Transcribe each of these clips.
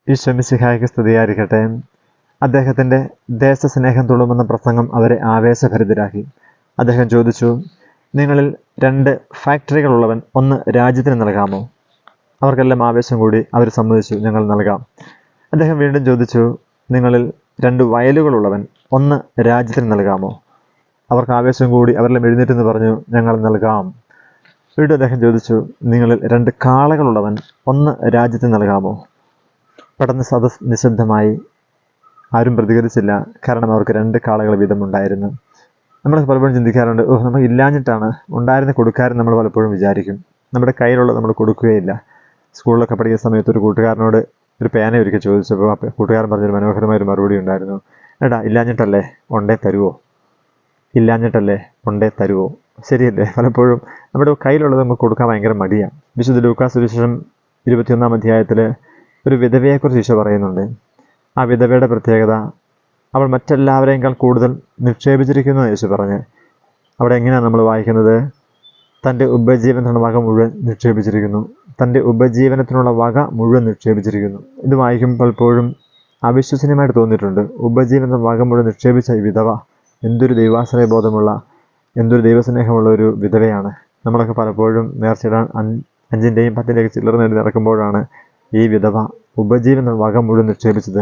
ഈശോ മിശിഹായ്ക്ക് സ്തുതിയായിരിക്കട്ടെ. അദ്ദേഹത്തിൻ്റെ ദേശസ്നേഹം തുളുമ്പുന്ന പ്രസംഗം അവരെ ആവേശഭരിതരാക്കി. അദ്ദേഹം ചോദിച്ചു, നിങ്ങളിൽ 2 ഫാക്ടറികളുള്ളവൻ 1 രാജ്യത്തിന് നൽകാമോ? അവർക്കെല്ലാം ആവേശം കൂടി. അവർ സമ്മതിച്ചു, ഞങ്ങൾ നൽകാം. അദ്ദേഹം വീണ്ടും ചോദിച്ചു, നിങ്ങളിൽ 2 വയലുകളുള്ളവൻ 1 രാജ്യത്തിന് നൽകാമോ? അവർക്ക് ആവേശം കൂടി. അവരെല്ലാം എഴുന്നേറ്റെന്ന് പറഞ്ഞു, ഞങ്ങൾ നൽകാം. വീണ്ടും അദ്ദേഹം ചോദിച്ചു, നിങ്ങളിൽ 2 കാളകളുള്ളവൻ 1 രാജ്യത്തിന് നൽകാമോ? പെട്ടെന്ന് സദസ് നിശബ്ദമായി. ആരും പ്രതികരിച്ചില്ല. കാരണം അവർക്ക് 2 കാളകൾ വീതമുണ്ടായിരുന്നു. നമ്മൾ പലപ്പോഴും ചിന്തിക്കാറുണ്ട്, നമുക്ക് ഇല്ലാഞ്ഞിട്ടാണ്, ഉണ്ടായിരുന്ന കൊടുക്കാരും നമ്മൾ പലപ്പോഴും വിചാരിക്കും. നമ്മുടെ കയ്യിലുള്ളത് നമ്മൾ കൊടുക്കുകയില്ല. സ്കൂളിലൊക്കെ പഠിക്കുന്ന സമയത്ത് ഒരു കൂട്ടുകാരനോട് ഒരു പേന ഒരിക്കൽ ചോദിച്ചപ്പോൾ ആ കൂട്ടുകാരൻ പറഞ്ഞൊരു മനോഹരമായൊരു മറുപടി ഉണ്ടായിരുന്നു. എടാ, ഇല്ലാഞ്ഞിട്ടല്ലേ, ഉണ്ടേ തരുമോ? ഇല്ലാഞ്ഞിട്ടല്ലേ, ഉണ്ടേ തരുമോ? ശരിയല്ലേ? പലപ്പോഴും നമ്മുടെ കയ്യിലുള്ളത് നമുക്ക് കൊടുക്കാൻ ഭയങ്കര മടിയാണ്. വിശുദ്ധ ലൂക്കാസ് സുവിശേഷം 21-ാം അധ്യായത്തിൽ ഒരു വിധവയെക്കുറിച്ച് ഈശോ പറയുന്നുണ്ട്. ആ വിധവയുടെ പ്രത്യേകത, അവൾ മറ്റെല്ലാവരെക്കാൾ കൂടുതൽ നിക്ഷേപിച്ചിരിക്കുന്നു യേശു പറഞ്ഞ്. അവിടെ എങ്ങനെയാണ് നമ്മൾ വായിക്കുന്നത്? തൻ്റെ ഉപജീവനത്തിനുള്ള വക മുഴുവൻ നിക്ഷേപിച്ചിരിക്കുന്നു. തൻ്റെ ഉപജീവനത്തിനുള്ള വക മുഴുവൻ നിക്ഷേപിച്ചിരിക്കുന്നു. ഇത് വായിക്കുമ്പോൾ പലപ്പോഴും അവിശ്വസനീയമായിട്ട് തോന്നിയിട്ടുണ്ട്. ഉപജീവനത്തിനുള്ള വക മുഴുവൻ നിക്ഷേപിച്ച ഈ വിധവ എന്തൊരു ദൈവാശ്രയ ബോധമുള്ള, എന്തൊരു ദൈവസ്നേഹമുള്ള ഒരു വിധവയാണ്. നമ്മളൊക്കെ പലപ്പോഴും നേർച്ചയിടാൻ 5-ൻ്റെയും 10-ൻ്റെയും ചില്ലറ നേടി നടക്കുമ്പോഴാണ് ഈ വിധവ ഉപജീവന വക മുഴുവൻ നിക്ഷേപിച്ചത്.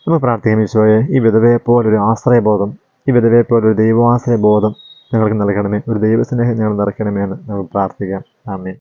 നമുക്ക് പ്രാർത്ഥിക്കാം, ഈശോയെ, ഈ വിധവയെപ്പോലൊരു ആശ്രയബോധം, ഈ വിധവയെപ്പോലൊരു ദൈവാശ്രയബോധം ഞങ്ങൾക്ക് നൽകണമേ. ഒരു ദൈവസ്നേഹം ഞങ്ങൾ നിറയ്ക്കണമേ എന്ന് നമുക്ക് പ്രാർത്ഥിക്കാം. ആമേൻ.